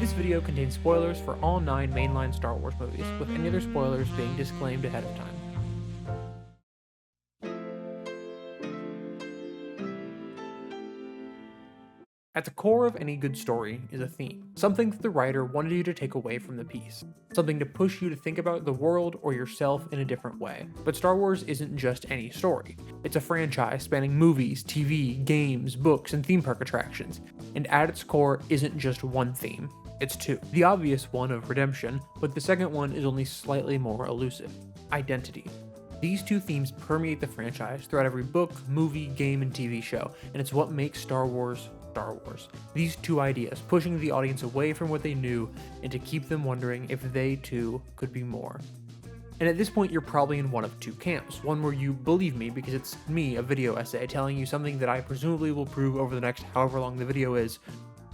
This video contains spoilers for all 9 mainline Star Wars movies, with any other spoilers being disclaimed ahead of time. At the core of any good story is a theme, something that the writer wanted you to take away from the piece, something to push you to think about the world or yourself in a different way. But Star Wars isn't just any story. It's a franchise spanning movies, TV, games, books, and theme park attractions, and at its core isn't just one theme, it's two. The obvious one of redemption, but the second one is only slightly more elusive: identity. These two themes permeate the franchise throughout every book, movie, game, and TV show, and it's what makes Star Wars Star Wars. These two ideas pushing the audience away from what they knew and to keep them wondering if they too could be more. And at this point, you're probably in one of two camps. One where you believe me because it's me, a video essay, telling you something that I presumably will prove over the next however long the video is,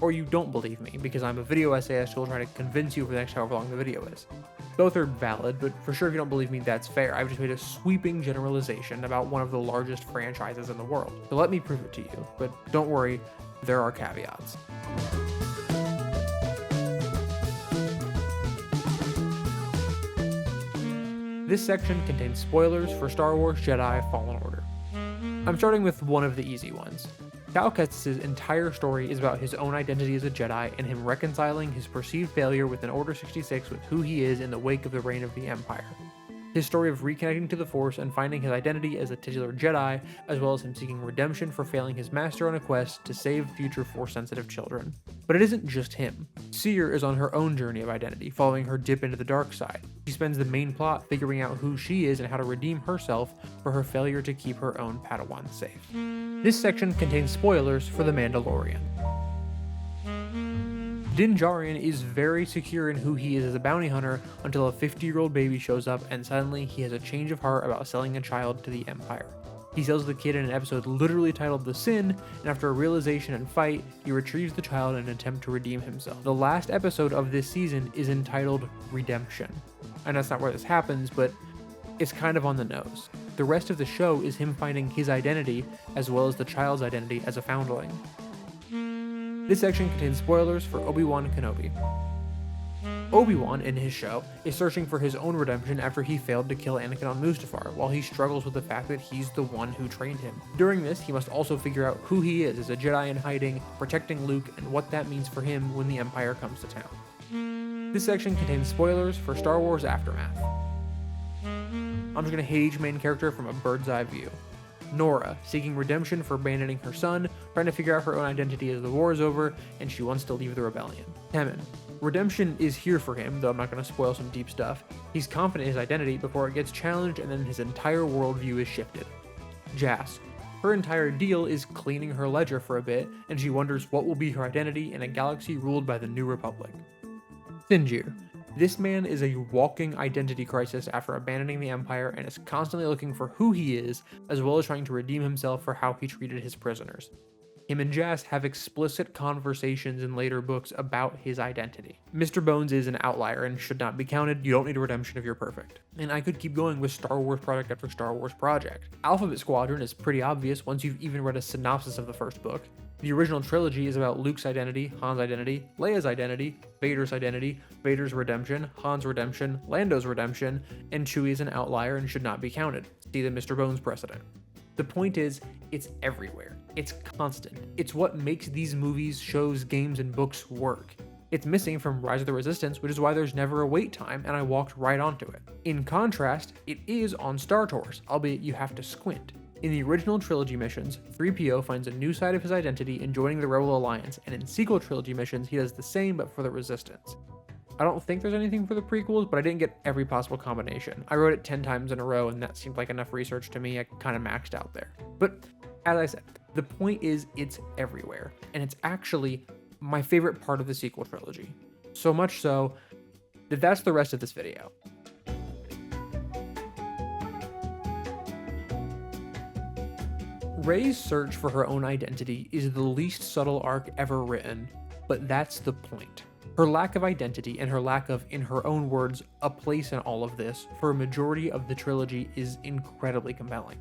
or you don't believe me because I'm a video essayist who will try to convince you for the next however long the video is. Both are valid, but for sure if you don't believe me, that's fair. I've just made a sweeping generalization about one of the largest franchises in the world. So let me prove it to you, but don't worry, there are caveats. This section contains spoilers for Star Wars Jedi Fallen Order. I'm starting with one of the easy ones. Cal Kestis' entire story is about his own identity as a Jedi and him reconciling his perceived failure within Order 66 with who he is in the wake of the reign of the Empire. His story of reconnecting to the Force and finding his identity as a titular Jedi, as well as him seeking redemption for failing his master on a quest to save future Force-sensitive children. But it isn't just him. Seer is on her own journey of identity, following her dip into the dark side. She spends the main plot figuring out who she is and how to redeem herself for her failure to keep her own Padawan safe. This section contains spoilers for The Mandalorian. Din Djarin is very secure in who he is as a bounty hunter until a 50-year-old baby shows up and suddenly he has a change of heart about selling a child to the Empire. He sells the kid in an episode literally titled The Sin, and after a realization and fight, he retrieves the child in an attempt to redeem himself. The last episode of this season is entitled Redemption. I know that's not where this happens, but it's kind of on the nose. The rest of the show is him finding his identity as well as the child's identity as a foundling. This section contains spoilers for Obi-Wan Kenobi. Obi-Wan, in his show, is searching for his own redemption after he failed to kill Anakin on Mustafar, while he struggles with the fact that he's the one who trained him. During this, he must also figure out who he is as a Jedi in hiding, protecting Luke, and what that means for him when the Empire comes to town. This section contains spoilers for Star Wars Aftermath. I'm just going to hate each main character from a bird's eye view. Nora, seeking redemption for abandoning her son, trying to figure out her own identity as the war is over, and she wants to leave the rebellion. Temmin. Redemption is here for him, though I'm not going to spoil some deep stuff. He's confident in his identity before it gets challenged and then his entire worldview is shifted. Jas. Her entire deal is cleaning her ledger for a bit, and she wonders what will be her identity in a galaxy ruled by the New Republic. Sinjir. This man is a walking identity crisis after abandoning the Empire and is constantly looking for who he is, as well as trying to redeem himself for how he treated his prisoners. Him and Jas have explicit conversations in later books about his identity. Mr. Bones is an outlier and should not be counted. You don't need a redemption if you're perfect. And I could keep going with Star Wars project after Star Wars project. Alphabet Squadron is pretty obvious once you've even read a synopsis of the first book. The original trilogy is about Luke's identity, Han's identity, Leia's identity, Vader's identity, Vader's redemption, Han's redemption, Lando's redemption, and Chewie is an outlier and should not be counted. See the Mr. Bones precedent. The point is, it's everywhere. It's constant. It's what makes these movies, shows, games, and books work. It's missing from Rise of the Resistance, which is why there's never a wait time, and I walked right onto it. In contrast, it is on Star Tours, albeit you have to squint. In the original trilogy missions, 3PO finds a new side of his identity in joining the Rebel Alliance, and in sequel trilogy missions, he does the same but for the Resistance. I don't think there's anything for the prequels, but I didn't get every possible combination. I wrote it 10 times in a row, and that seemed like enough research to me. I kind of maxed out there. But as I said, the point is it's everywhere, and it's actually my favorite part of the sequel trilogy. So much so that that's the rest of this video. Rey's search for her own identity is the least subtle arc ever written, but that's the point. Her lack of identity and her lack of, in her own words, a place in all of this for a majority of the trilogy is incredibly compelling.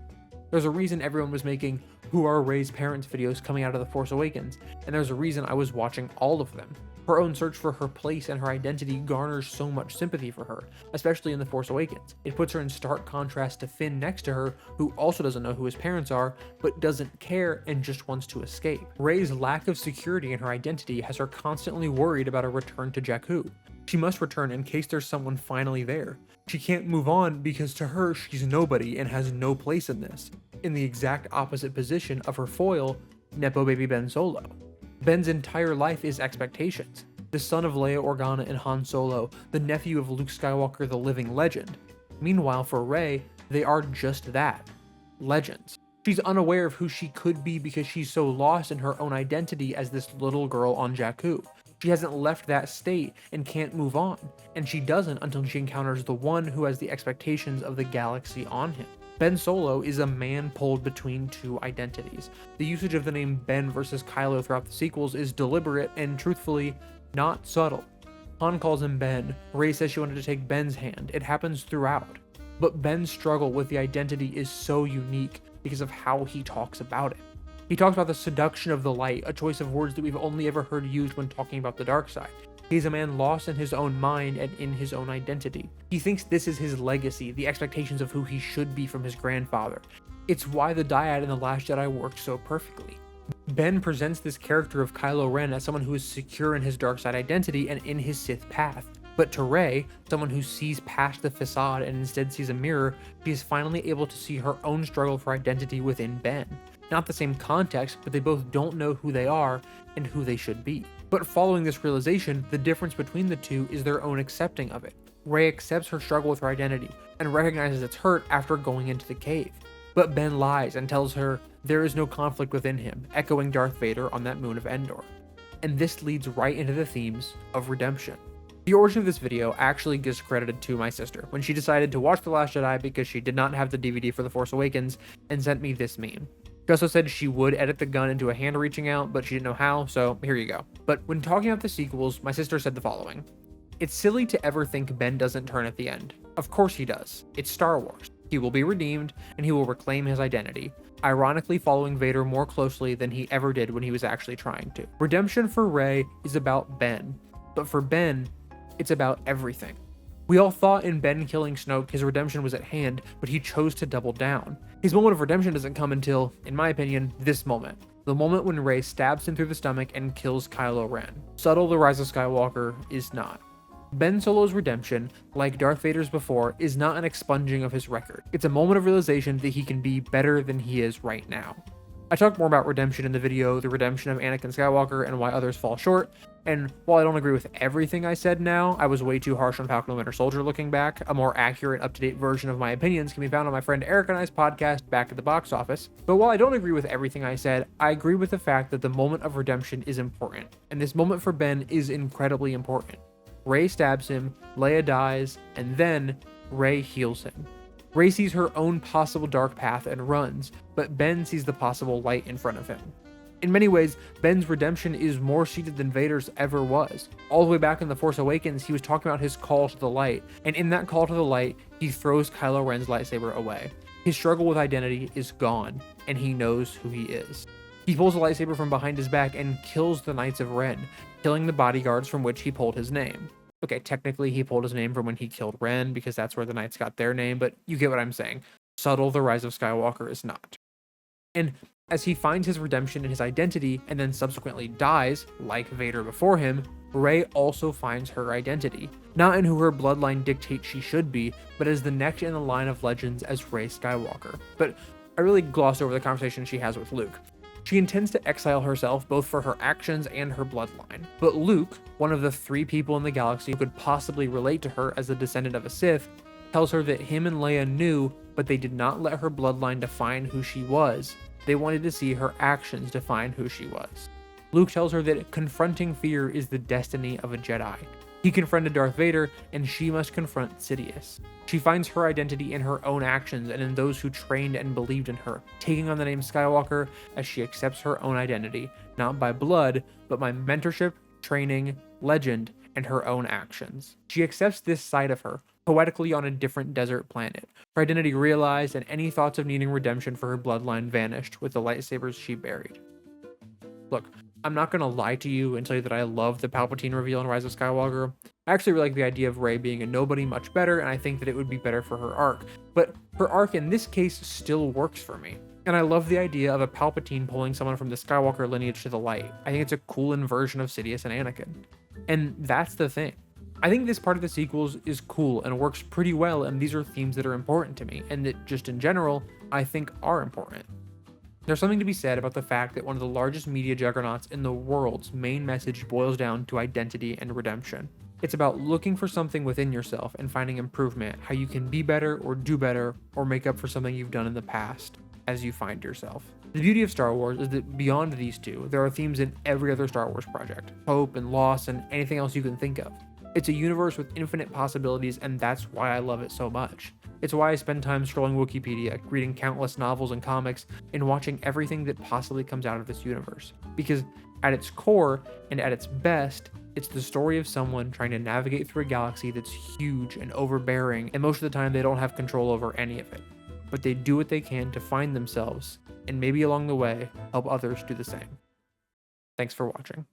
There's a reason everyone was making Who Are Rey's Parents videos coming out of The Force Awakens, and there's a reason I was watching all of them. Her own search for her place and her identity garners so much sympathy for her, especially in The Force Awakens. It puts her in stark contrast to Finn next to her, who also doesn't know who his parents are, but doesn't care and just wants to escape. Rey's lack of security in her identity has her constantly worried about a return to Jakku. She must return in case there's someone finally there. She can't move on because to her, she's nobody and has no place in this, in the exact opposite position of her foil, Nepo baby Ben Solo. Ben's entire life is expectations. The son of Leia Organa and Han Solo, the nephew of Luke Skywalker, the living legend. Meanwhile, for Rey, they are just that, legends. She's unaware of who she could be because she's so lost in her own identity as this little girl on Jakku. She hasn't left that state and can't move on, and she doesn't until she encounters the one who has the expectations of the galaxy on him. Ben Solo is a man pulled between two identities. The usage of the name Ben versus Kylo throughout the sequels is deliberate and, truthfully, not subtle. Han calls him Ben, Rey says she wanted to take Ben's hand, it happens throughout. But Ben's struggle with the identity is so unique because of how he talks about it. He talks about the seduction of the light, a choice of words that we've only ever heard used when talking about the dark side. He's a man lost in his own mind and in his own identity. He thinks this is his legacy, the expectations of who he should be from his grandfather. It's why the dyad in The Last Jedi works so perfectly. Ben presents this character of Kylo Ren as someone who is secure in his dark side identity and in his Sith path. But to Rey, someone who sees past the facade and instead sees a mirror, she is finally able to see her own struggle for identity within Ben. Not the same context, but they both don't know who they are and who they should be. But following this realization, the difference between the two is their own accepting of it. Rey accepts her struggle with her identity and recognizes its hurt after going into the cave. But Ben lies and tells her there is no conflict within him, echoing Darth Vader on that moon of Endor. And this leads right into the themes of redemption. The origin of this video actually gets credited to my sister when she decided to watch The Last Jedi because she did not have the DVD for The Force Awakens and sent me this meme. She also said she would edit the gun into a hand reaching out, but she didn't know how, so here you go. But when talking about the sequels, my sister said the following. It's silly to ever think Ben doesn't turn at the end. Of course he does. It's Star Wars. He will be redeemed, and he will reclaim his identity, ironically following Vader more closely than he ever did when he was actually trying to. Redemption for Rey is about Ben, but for Ben, it's about everything. We all thought in Ben killing Snoke his redemption was at hand, but he chose to double down. His moment of redemption doesn't come until, in my opinion, this moment. The moment when Rey stabs him through the stomach and kills Kylo Ren. Subtle The Rise of Skywalker is not. Ben Solo's redemption, like Darth Vader's before, is not an expunging of his record. It's a moment of realization that he can be better than he is right now. I talked more about redemption in the video, The Redemption of Anakin Skywalker and Why Others Fall Short, and while I don't agree with everything I said now, I was way too harsh on Falcon and Winter Soldier looking back. A more accurate, up-to-date version of my opinions can be found on my friend Eric and I's podcast, Back at the Box Office. But while I don't agree with everything I said, I agree with the fact that the moment of redemption is important, and this moment for Ben is incredibly important. Rey stabs him, Leia dies, and then Rey heals him. Rey sees her own possible dark path and runs, but Ben sees the possible light in front of him. In many ways, Ben's redemption is more seated than Vader's ever was. All the way back in The Force Awakens, he was talking about his call to the light, and in that call to the light, he throws Kylo Ren's lightsaber away. His struggle with identity is gone, and he knows who he is. He pulls the lightsaber from behind his back and kills the Knights of Ren, killing the bodyguards from which he pulled his name. Okay, technically he pulled his name from when he killed Ren, because that's where the Knights got their name, but you get what I'm saying. Subtle The Rise of Skywalker is not. And as he finds his redemption in his identity and then subsequently dies, like Vader before him, Rey also finds her identity. Not in who her bloodline dictates she should be, but as the next in the line of legends as Rey Skywalker. But I really glossed over the conversation she has with Luke. She intends to exile herself both for her actions and her bloodline. But Luke, one of the 3 people in the galaxy who could possibly relate to her as a descendant of a Sith, tells her that him and Leia knew, but they did not let her bloodline define who she was. They wanted to see her actions define who she was. Luke tells her that confronting fear is the destiny of a Jedi. He confronted Darth Vader, and she must confront Sidious. She finds her identity in her own actions and in those who trained and believed in her, taking on the name Skywalker as she accepts her own identity, not by blood, but by mentorship, training, legend, and her own actions. She accepts this side of her, poetically on a different desert planet. Her identity realized, and any thoughts of needing redemption for her bloodline vanished with the lightsabers she buried. Look, I'm not gonna lie to you and tell you that I love the Palpatine reveal in Rise of Skywalker. I actually really like the idea of Rey being a nobody much better, and I think that it would be better for her arc. But her arc in this case still works for me. And I love the idea of a Palpatine pulling someone from the Skywalker lineage to the light. I think it's a cool inversion of Sidious and Anakin. And that's the thing. I think this part of the sequels is cool and works pretty well, and these are themes that are important to me, and that just in general, I think are important. There's something to be said about the fact that one of the largest media juggernauts in the world's main message boils down to identity and redemption. It's about looking for something within yourself and finding improvement, how you can be better or do better or make up for something you've done in the past as you find yourself. The beauty of Star Wars is that beyond these two, there are themes in every other Star Wars project, hope and loss and anything else you can think of. It's a universe with infinite possibilities, and that's why I love it so much. It's why I spend time scrolling Wikipedia, reading countless novels and comics, and watching everything that possibly comes out of this universe. Because at its core, and at its best, it's the story of someone trying to navigate through a galaxy that's huge and overbearing, and most of the time they don't have control over any of it. But they do what they can to find themselves, and maybe along the way, help others do the same. Thanks for watching.